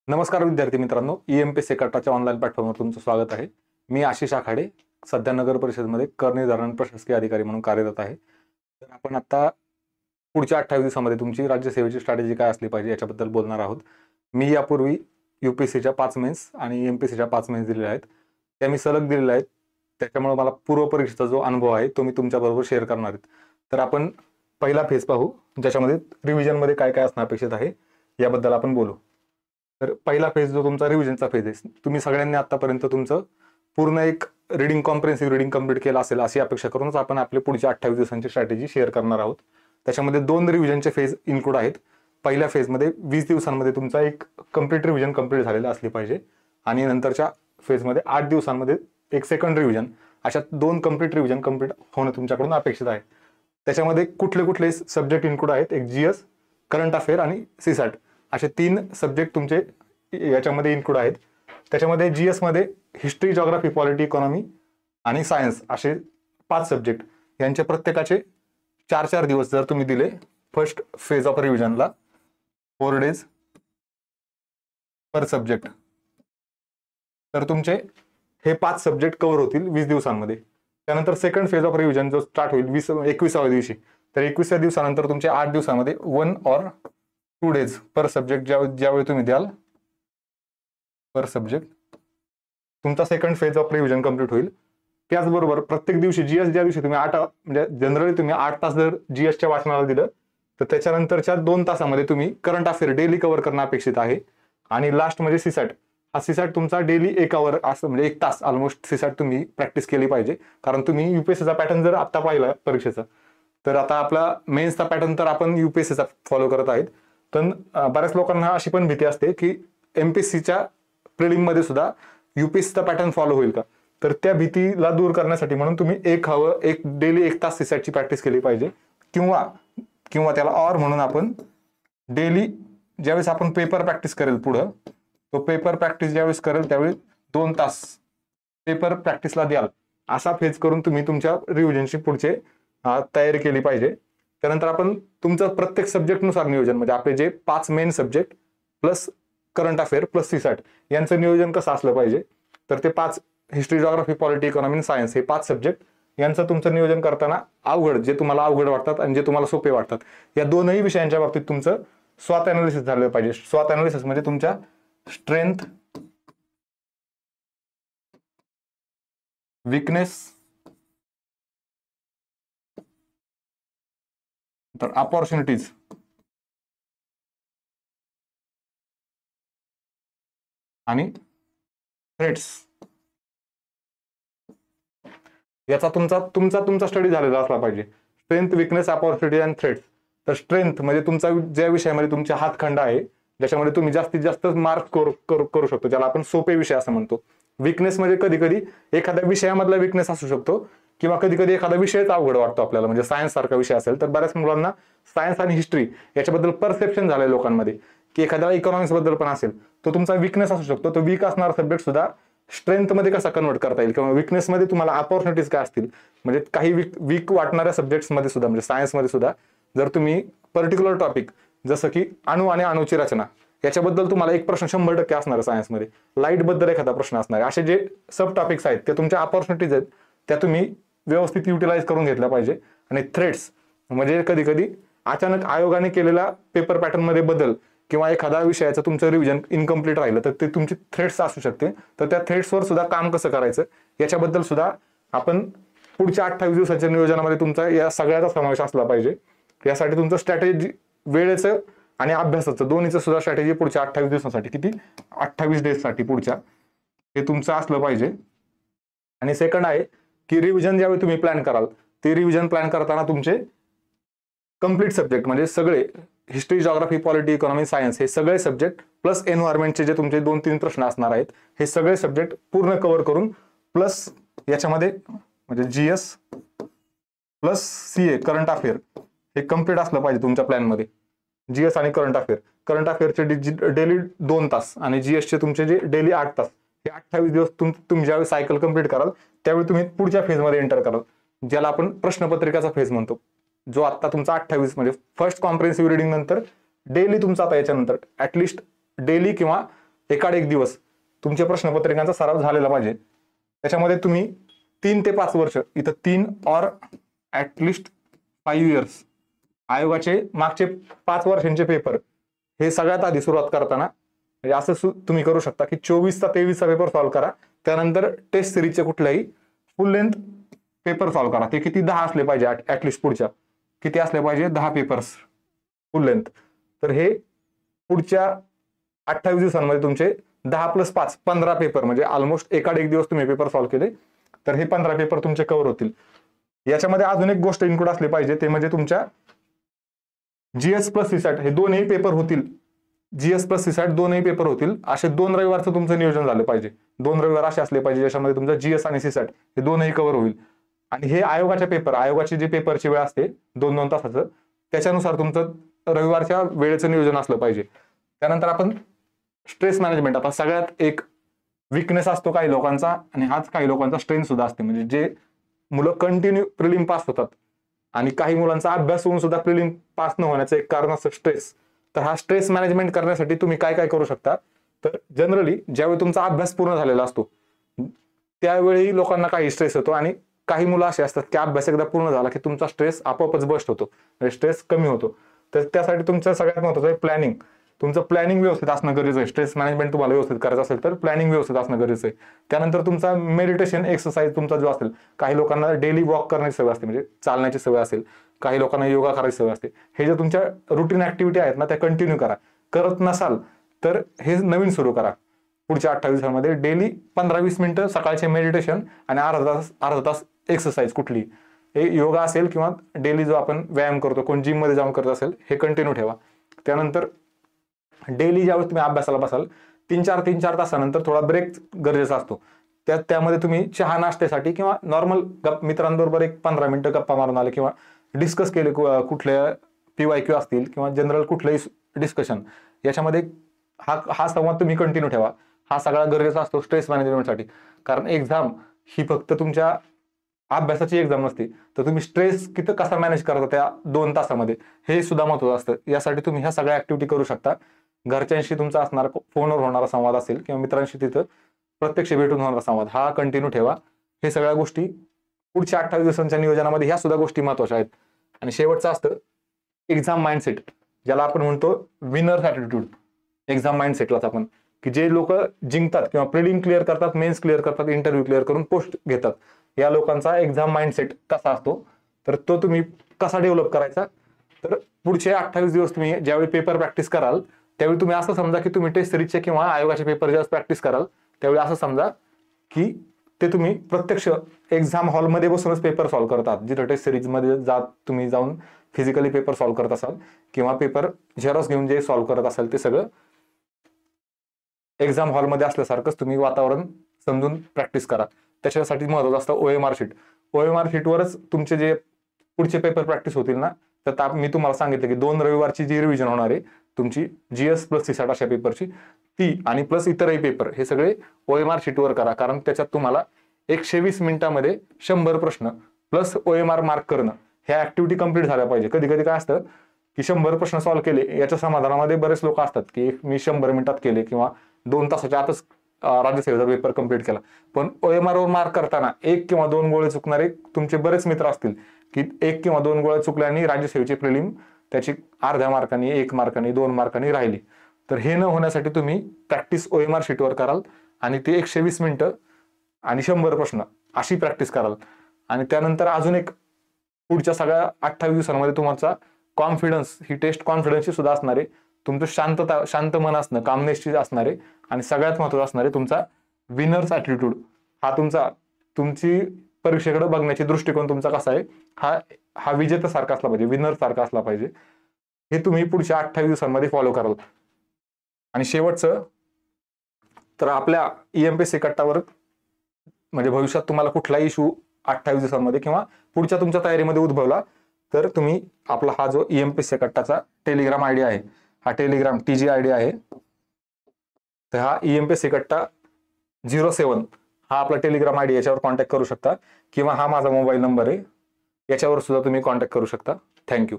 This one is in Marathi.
नमस्कार विद्यार्थी मित्रांनो, EMPSC कटाच्या ऑनलाईन प्लॅटफॉर्मवर तुमचं स्वागत आहे। मी आशिष आखाडे, सध्या नगर परिषदमध्ये करनिर्धारण प्रशासकीय अधिकारी म्हणून कार्यरत आहे। तर आपण आता पुढच्या 28 दिवसांमध्ये तुमची राज्यसेवेची स्ट्रॅटेजी काय असली पाहिजे याच्याबद्दल बोलणार आहोत। मी यापूर्वी UPSCच्या 5 मेन्स आणि MPSCच्या 5 मेन्स दिलेल्या आहेत, त्या मी सलग दिलेल्या आहेत। त्याच्यामुळे मला पूर्व परीक्षेचा जो अनुभव आहे तो मी तुमच्याबरोबर शेअर करणार आहे। तर आपण पहिला फेज पाहू, ज्याच्यामध्ये रिव्हिजनमध्ये काय काय असणं अपेक्षित आहे याबद्दल आपण बोलू। तर पहिला फेज जो तुमचा रिव्हिजनचा फेज आहे, तुम्ही सगळ्यांनी आतापर्यंत तुमचं पूर्ण एक रीडिंग कॉम्प्रिहेन्सिव्ह रीडिंग कंप्लीट केलं असेल अशी अपेक्षा करूनच आपण आपले पुढच्या 28 दिवसांची स्ट्रॅटेजी शेअर करणार आहोत। त्याच्यामध्ये 2 रिव्हिजनचे फेज इन्क्लूड आहेत। पहिल्या फेजमध्ये 20 दिवसांमध्ये तुमचा एक कंप्लीट रिव्हिजन कंप्लीट झालेलं असली पाहिजे आणि नंतरच्या फेजमध्ये 8 दिवसांमध्ये एक सेकंड रिव्हिजन, अशा 2 कंप्लीट रिव्हिजन कंप्लीट होणं तुमच्याकडून अपेक्षित आहे। त्याच्यामध्ये कुठले कुठले सब्जेक्ट इन्क्लूड आहेत, एक GS, करंट अफेअर आणि CSAT असे 3 सब्जेक्ट तुमचे याच्यामध्ये इन्क्लूड आहेत। त्याच्यामध्ये GS मध्ये हिस्ट्री, जिओग्राफी, पॉलिटी, इकॉनॉमी आणि सायन्स असे 5 सब्जेक्ट, यांचे प्रत्येकाचे 4-4 दिवस जर तुम्ही दिले फर्स्ट फेज ऑफ रिव्हिजनला, 4 डेज पर सब्जेक्ट, तर तुमचे हे 5 सब्जेक्ट कव्हर होतील 20 दिवसांमध्ये। त्यानंतर सेकंड फेज ऑफ रिव्हिजन जो स्टार्ट होईल 21व्या दिवशी, तर 21व्या दिवसानंतर तुमचे 8 दिवसांमध्ये 1 or 2 डेज पर सब्जेक्ट ज्यावेळी तुम्ही द्याल पर सब्जेक्ट, तुमचा second phase of revision complete होईल। त्याचबरोबर प्रत्येक दिवशी GS ज्या दिवशी तुम्ही 8 म्हणजे जनरली तुम्ही 8 तास जर GSच्या वाचनाला दिलं तर त्याच्यानंतरच्या 2 तासामध्ये तुम्ही करंट अफेअर डेली कव्हर करणं अपेक्षित आहे। आणि लास्ट म्हणजे CSAT, हा CSAT तुमचा डेली 1 आवर असं म्हणजे 1 तास ऑलमोस्ट CSAT तुम्ही प्रॅक्टिस केली पाहिजे। कारण तुम्ही UPSCचा पॅटर्न जर आता पाहिला परीक्षेचा, तर आता आपला मेन्सचा पॅटर्न तर आपण UPSCचा फॉलो करत आहेत, पण बऱ्याच लोकांना अशी पण भीती असते की MPSCच्या प्रिलिम मध्ये सुद्धा UPSCचा पॅटर्न फॉलो होईल का, तर त्या भीतीला दूर करण्यासाठी म्हणून तुम्ही डेली 1 तास CSATची प्रॅक्टिस केली पाहिजे। किंवा त्याला ऑर म्हणून आपण डेली ज्यावेळेस आपण पेपर प्रॅक्टिस करेल पुढं, तो पेपर प्रॅक्टिस ज्यावेळेस करेल त्यावेळी 2 तास पेपर प्रॅक्टिसला द्याल, असा फेज करून तुम्ही तुमच्या रिव्हिजनची पुढचे तयारी केली पाहिजे। त्यानंतर आपण तुमचं प्रत्येक सब्जेक्टनुसार नियोजन, म्हणजे आपले जे 5 main subject plus current affair plus CSAT यांचं नियोजन कसं असलं पाहिजे, तर ते 5 history, geography, polity, economy, science हे 5 सब्जेक्ट यांचं तुमचं नियोजन करताना जे तुम्हाला अवघड वाटतात आणि जे तुम्हाला सोपे वाटतात, या दोनही विषयांच्या बाबतीत तुमचं स्वॉट अनालिसिस झालं पाहिजे। स्वॉट अनालिसिस म्हणजे तुमच्या स्ट्रेंथ, वीकनेस, तर अपॉर्च्युनिटीज आणि थ्रेट्स, याचा तुमचा स्टडी झालेला असला पाहिजे। स्ट्रेंथ, वीकनेस, अपॉर्च्युनिटी आणि थ्रेट्स। तर स्ट्रेंथ म्हणजे तुमचा ज्या विषयामध्ये तुमचे हातखंडा आहे, ज्याच्यामध्ये तुम्ही जास्तीत जास्त मार्क करू शकतो, ज्याला आपण सोपे विषय असं म्हणतो। वीकनेस म्हणजे कधी कधी एखाद्या विषयामधला वीकनेस असू शकतो, किंवा कधी कधी एखादा विषयच अवघड वाटतो आपल्याला, म्हणजे सायन्स सारखा विषय असेल तर बऱ्याच मुलांना सायन्स आणि हिस्ट्री याच्याबद्दल परसेप्शन झालंय लोकांमध्ये की एखाद्याला इकॉनॉमिक्स बद्दल पण असेल, तो तुमचा वीकनेस असू शकतो। तो वीक असणारा सब्जेक्ट सुद्धा स्ट्रेंथ मध्ये कसा कन्वर्ट करता येईल, किंवा वीकनेस मध्ये तुम्हाला अपॉर्च्युनिटीज काय असतील, म्हणजे काही वीक वाटणाऱ्या सब्जेक्ट्स मध्ये सुद्धा, म्हणजे सायन्स मध्ये सुद्धा जर तुम्ही पर्टिक्युलर टॉपिक जसं की अणु आणि अणुची रचना याच्याबद्दल तुम्हाला एक प्रश्न 100% असणार, सायन्समध्ये लाईट बद्दल एखादा प्रश्न असणार, असे जे सब टॉपिक्स आहेत ते तुमच्या अपॉर्च्युनिटीज आहेत, त्या तुम्ही व्यवस्थित युटिलाइज करून घेतल्या पाहिजे। आणि थ्रेट्स म्हणजे कधी कधी अचानक आयोगाने केलेला पेपर पॅटर्न मध्ये बदल, किंवा एखाद्या विषयाचं तुमचं रिव्हिजन इनकम्प्लीट राहिलं तर ते तुमची थ्रेट्स असू शकते। तर त्या थ्रेट्सवर सुद्धा काम कसं करायचं याच्याबद्दल सुद्धा आपण पुढच्या 28 दिवसाच्या नियोजनामध्ये तुमचा या सगळ्याचा समावेश असला पाहिजे। यासाठी तुमचं स्ट्रॅटेजी, वेळेचं आणि अभ्यासाचं दोन्हीचं सुद्धा स्ट्रॅटेजी पुढच्या 28 दिवसांसाठी, किती 28 डेजसाठी पुढच्या, हे तुमचं असलं पाहिजे। आणि सेकंड आहे की रिव्हिजन ज्यावेळी तुम्ही प्लॅन कराल, ते रिव्हिजन प्लॅन करताना तुमचे कंप्लीट सब्जेक्ट म्हणजे सगळे history, geography, polity, economy, science हे सगळे सब्जेक्ट प्लस एन्व्हायरमेंटचे जे तुमचे 2-3 प्रश्न असणार आहेत, हे सगळे सब्जेक्ट पूर्ण कव्हर करून प्लस याच्यामध्ये म्हणजे GS plus CA current affair हे कम्प्लीट असलं पाहिजे तुमच्या प्लॅनमध्ये। GS आणि करंट अफेअरचे डेली 2 तास आणि GSचे तुमचे जे डेली 8 तास, हे 28 दिवस तुम्ही ज्यावेळी सायकल कंप्लीट कराल त्यावेळी तुम्ही पुढच्या फेजमध्ये एंटर कराल, ज्याला आपण प्रश्नपत्रिकाचा फेज म्हणतो, जो आता तुमचा 28 म्हणजे फर्स्ट कॉम्प्रिहेन्सिव्ह रीडिंग नंतर डेली तुमचा आता याच्यानंतर ऍटलिस्ट डेली किंवा एकाड एक दिवस तुमच्या प्रश्नपत्रिकांचा सराव झालेला पाहिजे. त्याच्यामध्ये तुम्ही 3 ते 5 वर्ष, इथं 3 ऑर ॲटलिस्ट 5 इयर्स, आयोगाचे मागचे 5 वर्षांचे पेपर हे सगळ्यात आधी सुरुवात करताना म्हणजे असं तुम्ही करू शकता की 24 चा 23 चा पेपर सॉल्व्ह करा. त्यानंतर टेस्ट सिरीजचे कुठल्याही फुल लेंथ पेपर सॉल्व्ह करा. ते किती 10 असले पाहिजे, ॲटलिस्ट पुढच्या किती असले पाहिजे 10 पेपर्स फुल लेंथ. तर हे पुढच्या 28 दिवसांमध्ये तुमचे 10 + 5 15 पेपर, म्हणजे ऑलमोस्ट एकाड एक दिवस तुम्ही पेपर सॉल्व्ह केले तर हे 15 पेपर तुमचे कव्हर होतील. याच्यामध्ये अजून एक गोष्ट इन्क्लूड असली पाहिजे, ते म्हणजे तुमच्या जीएस प्लस सीसॅट हे दोनही पेपर होतील. जीएस प्लस सीसॅट दोनही पेपर होतील. असे 2 रविवारचं तुमचं नियोजन झालं पाहिजे. 2 रविवार असे असले पाहिजे ज्याच्यामध्ये तुमचा जीएस आणि सीसॅट हे दोनही कव्हर होईल. आणि हे आयोगाचे पेपर, आयोगाची जी पेपरची वेळ असते 2-2 तासाचं, त्याच्यानुसार तुमचं रविवारच्या वेळेचं नियोजन असलं पाहिजे. त्यानंतर आपण स्ट्रेस मॅनेजमेंट, आता सगळ्यात एक विकनेस असतो काही लोकांचा आणि हाच काही लोकांचा स्ट्रेंथ सुद्धा असते. म्हणजे जे मुलं कंटिन्यू प्रिलिम पास होतात आणि काही मुलांचा अभ्यास होऊन सुद्धा प्रिलिम पास न होण्याचं एक कारण असतं स्ट्रेस. तर हा स्ट्रेस मॅनेजमेंट करण्यासाठी तुम्ही काय काय करू शकता, तर जनरली ज्यावेळी तुमचा अभ्यास पूर्ण झालेला असतो त्यावेळी लोकांना काही स्ट्रेस होतो आणि काही मुलं असे असतात की अभ्यास एकदा पूर्ण झाला की तुमचा स्ट्रेस आपोआपच बस्ट होतो, म्हणजे स्ट्रेस कमी होतो. तर त्यासाठी तुमचं सगळ्यात महत्त्वाचं आहे प्लॅनिंग. तुमचं प्लॅनिंग व्यवस्थित असणं गरजेचं आहे. स्ट्रेस मॅनेजमेंट तुम्हाला व्यवस्थित करायचं असेल तर प्लॅनिंग व्यवस्थित असणं गरजेचं आहे. त्यानंतर तुमचा मेडिटेशन एक्सरसाइज तुमचा जो असेल, काही लोकांना डेली वॉक करण्याची सवय असते, म्हणजे चालण्याची सवय असेल, काही लोकांना योगा करायची सवय असते. हे जे तुमच्या रुटीन ऍक्टिव्हिटी आहेत ना त्या कंटिन्यू करा. करत नसाल तर हे नवीन सुरू करा. पुढच्या 28 दिवसांमध्ये डेली 15-20 मिनिटं सकाळचे मेडिटेशन आणि अर्धा तास एक्सरसाइज कुठली, हे योगा असेल किंवा डेली जो आपण व्यायाम करतो, कोण जिम मध्ये जाऊन करत असेल, हे कंटिन्यू ठेवा. त्यानंतर डेली ज्यावेळेस तुम्ही अभ्यासाला बसाल 3-4 तासानंतर थोडा ब्रेक गरजेचा असतो. त्यामध्ये तुम्ही चहा नाश्त्यासाठी किंवा नॉर्मल मित्रांबरोबर एक 15 मिनिटं गप्पा मारून आले किंवा डिस्कस केले कुठल्या PYQ असतील किंवा जनरल कुठलंही डिस्कशन, याच्यामध्ये हा संवाद तुम्ही कंटिन्यू ठेवा. हा सगळा गरजेचा असतो स्ट्रेस मॅनेजमेंटसाठी. कारण एक्झाम ही फक्त तुमच्या अभ्यासाची एक्झाम नसते, तर तुम्ही स्ट्रेस किती कसा मॅनेज करता त्या 2 तासामध्ये हे सुद्धा महत्त्वाचं असतं. यासाठी तुम्ही ह्या सगळ्या ऍक्टिव्हिटी करू शकता. घरच्यांशी तुमचा असणारा फोनवर होणारा संवाद असेल किंवा मित्रांशी तिथं प्रत्यक्ष भेटून होणारा संवाद हा कंटिन्यू ठेवा. हे सगळ्या गोष्टी पुढच्या 28 दिवसांच्या नियोजनामध्ये ह्या सुद्धा गोष्टी महत्त्वाच्या आहेत. आणि शेवटचं असतं एक्झाम माइंडसेट, ज्याला आपण म्हणतो विनर्स ॲटिट्यूड. एक्झाम माइंडसेटलाच आपण, की जे लोक जिंकतात किंवा प्रिलिम क्लिअर करतात, मेन्स क्लिअर करतात, इंटरव्ह्यू क्लिअर करून पोस्ट घेतात, या लोकांचा एक्झाम माइंडसेट कसा असतो, तर तो तुम्ही कसा डेव्हलप करायचा. तर पुढचे 28 दिवस तुम्ही ज्यावेळी पेपर प्रॅक्टिस कराल त्यावेळी तुम्ही असं समजा की तुम्ही टेस्ट सिरीजचे किंवा आयोगाचे पेपर ज्यावेळेस प्रॅक्टिस कराल त्यावेळी असं समजा की ते तुम्ही प्रत्यक्ष एक्झाम हॉलमध्ये बसूनच पेपर सॉल्व्ह करतात. जिथं टेस्ट सिरीजमध्ये तुम्ही जाऊन फिजिकली पेपर सॉल्व्ह करत असाल किंवा पेपर झेरॉक्स घेऊन जे सॉल्व्ह करत असाल ते सगळं एक्झाम हॉलमध्ये असल्यासारखंच तुम्ही वातावरण समजून प्रॅक्टिस करा. त्याच्यासाठी महत्त्वाचं असतं OMR शीट. OMR शीटवरच तुमचे जे पुढचे पेपर प्रॅक्टिस होतील ना, तर मी तुम्हाला सांगितलं की 2 रविवारची जी रिव्हिजन होणार आहे तुमची GS प्लस सीसॅट अशा पेपरची, ती आणि प्लस इतरही पेपर हे सगळे OMR शीटवर करा. कारण त्याच्यात तुम्हाला 120 मिनिटांमध्ये 100 प्रश्न प्लस OMR मार्क करणं ह्या ऍक्टिव्हिटी कंप्लीट झाल्या पाहिजे. कधी कधी काय असतं की 100 प्रश्न सॉल्व्ह केले याच्या समाधानामध्ये बरेच लोक असतात की मी 100 मिनिटात केले किंवा 2 तासाच्या आतच राज्यसेवेचा पेपर कंप्लीट केला. पण OMR वर मार्क करताना 1 किंवा 2 गोळे चुकणारे तुमचे बरेच मित्र असतील की 1 किंवा 2 गोळे चुकल्याने राज्यसेवेची प्रिलिम त्याची अर्ध्या मार्कांनी, 1 मार्कांनी, 2 मार्कांनी राहिली. तर हे न होण्यासाठी तुम्ही प्रॅक्टिस OMR शीटवर कराल आणि ती 120 मिनिटं आणि 100 प्रश्न अशी प्रॅक्टिस कराल. आणि त्यानंतर अजून एक पुढच्या सगळ्या 28 दिवसांमध्ये तुमचा कॉन्फिडन्स, ही टेस्ट कॉन्फिडन्सची सुद्धा असणार आहे. तुमचं शांत मन असणं, कामनेसची असणार आहे. आणि सगळ्यात महत्त्वाचं असणार आहे तुमचा विनर्स ॲटिट्यूड. हा तुमची परीक्षेकडे बघण्याची दृष्टिकोन तुमचा कसा आहे, हा विजेत्यासारखा असला पाहिजे, विनर सारखा असला पाहिजे. हे तुम्ही पुढच्या 28 दिवसांमध्ये फॉलो कराल. आणि शेवटचं तर आपल्या EMPSC कट्टावर म्हणजे भविष्यात तुम्हाला कुठलाही इश्यू 28 दिवसांमध्ये किंवा पुढच्या तुमच्या तयारीमध्ये उद्भवला तर तुम्ही आपला हा जो EMPSC कट्टाचा टेलिग्राम आयडी आहे, हा टेलिग्राम TG आयडी आहे, तर हा EMPSC कट्टा 07 हा आपला टेलिग्राम आयडी, याच्यावर कॉन्टॅक्ट करू शकता किंवा हा माझा मोबाईल नंबर आहे, याच्यावर सुद्धा तुम्ही कॉन्टॅक्ट करू शकता. थँक्यू.